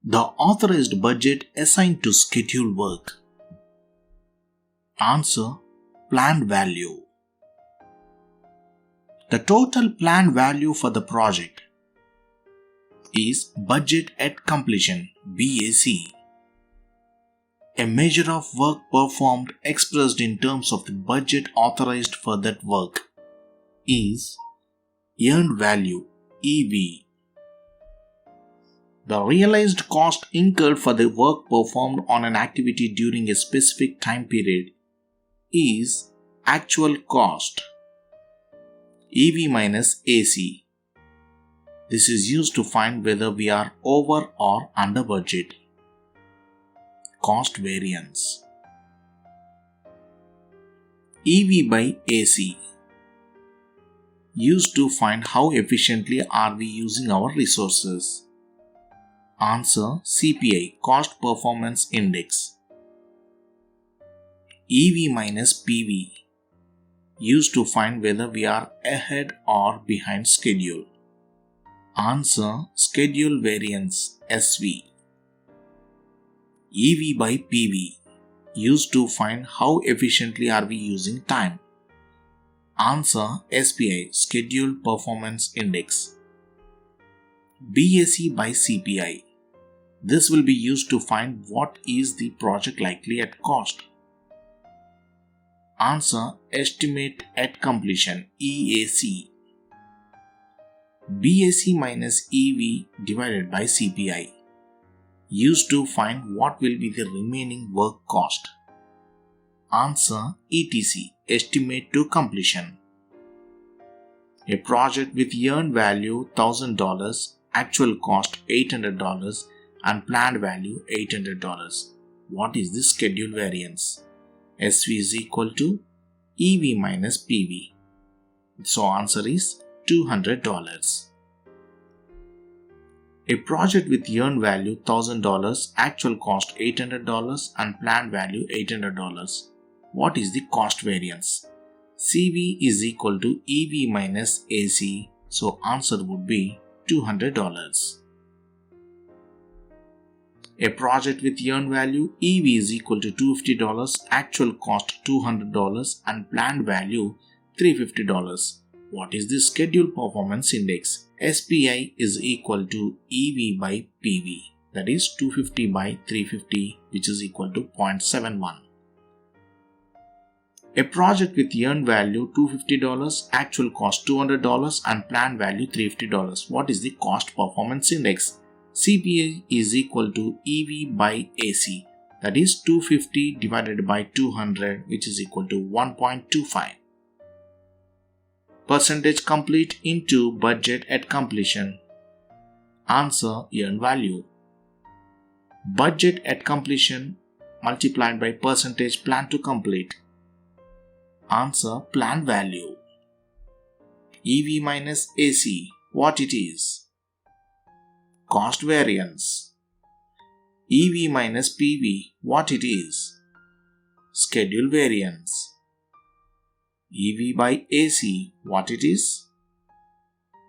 The authorized budget assigned to schedule work. Answer: planned value. The total planned value for the project is budget at completion (BAC). A measure of work performed expressed in terms of the budget authorized for that work is earned value (EV). The realized cost incurred for the work performed on an activity during a specific time period is actual cost (EV minus AC). This is used to find whether we are over or under budget. Cost variance. EV by AC. Used to find how efficiently are we using our resources. Answer: CPI, Cost Performance Index. EV minus PV. Used to find whether we are ahead or behind schedule. Answer: Schedule Variance, SV. EV by PV. Used to find how efficiently are we using time. Answer: SPI, Schedule Performance Index. BAC by CPI. This will be used to find what is the project likely at cost. Answer: Estimate at completion, EAC. BAC minus EV divided by CPI. Used to find what will be the remaining work cost. Answer: ETC, Estimate to completion. A project with earned value $1,000, actual cost $800 and planned value $800. What is the schedule variance? SV is equal to EV minus PV. So answer is $200. A project with earned value $1,000, actual cost $800 and planned value $800. What is the cost variance? CV is equal to EV minus AC. So answer would be $200. A project with earned value EV is equal to $250, actual cost $200 and planned value $350. What is the schedule performance index? SPI is equal to EV by PV, that is 250 by 350, which is equal to 0.71. A project with earned value $250, actual cost $200 and planned value $350. What is the cost performance index? CPI is equal to EV by AC, that is 250 divided by 200, which is equal to 1.25. Percentage complete into budget at completion. Answer: earned value. Budget at completion multiplied by percentage plan to complete. Answer: planned value. EV minus AC, what it is? Cost variance. EV minus PV, what it is? Schedule variance. EV by AC, what it is?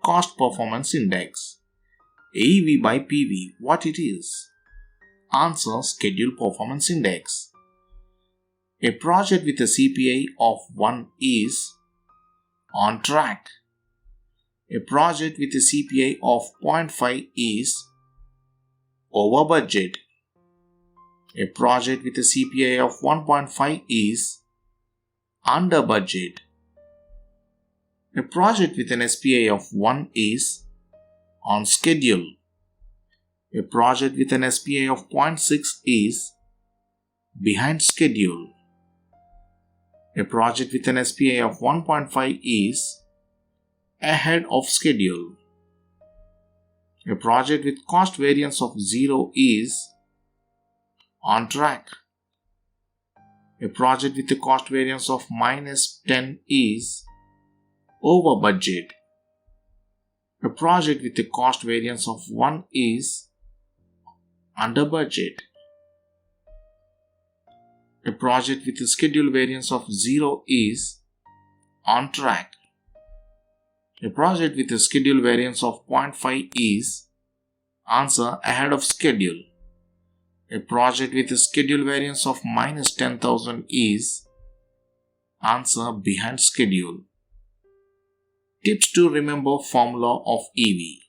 Cost performance index. EV by PV, what it is? Answer: schedule performance index. A project with a CPI of 1 is on track. A project with a CPI of 0.5 is over budget. A project with a CPI of 1.5 is under budget. A project with an SPI of 1 is on schedule. A project with an SPI of 0.6 is behind schedule. A project with an SPI of 1.5 is ahead of schedule. A project with cost variance of 0 is on track. A project with a cost variance of minus 10 is over budget. A project with a cost variance of 1 is under budget. A project with a schedule variance of 0 is on track. A project with a schedule variance of 0.5 is Answer ahead of schedule. A project with a schedule variance of minus 10,000 is answer behind schedule. Tips to remember formula of EV.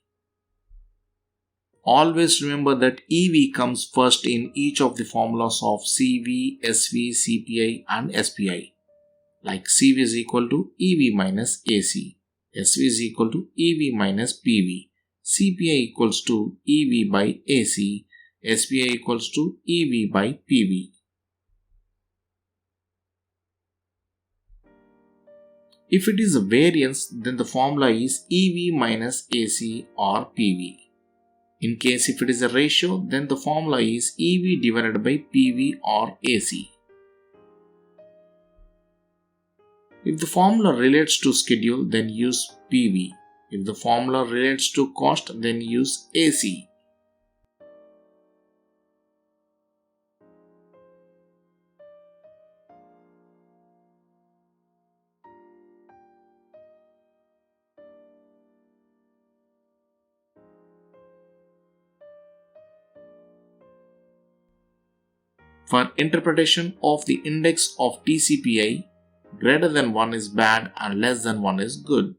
Always remember that EV comes first in each of the formulas of CV, SV, CPI and SPI. Like CV is equal to EV minus AC, SV is equal to EV minus PV, CPI equals to EV by AC, SPI equals to EV by PV. If it is a variance, then the formula is EV minus AC or PV. In case if it is a ratio, then the formula is EV divided by PV or AC. If the formula relates to schedule, then use PV. If the formula relates to cost, then use AC. For interpretation of the index of Tcpa, greater than 1 is bad and less than 1 is good.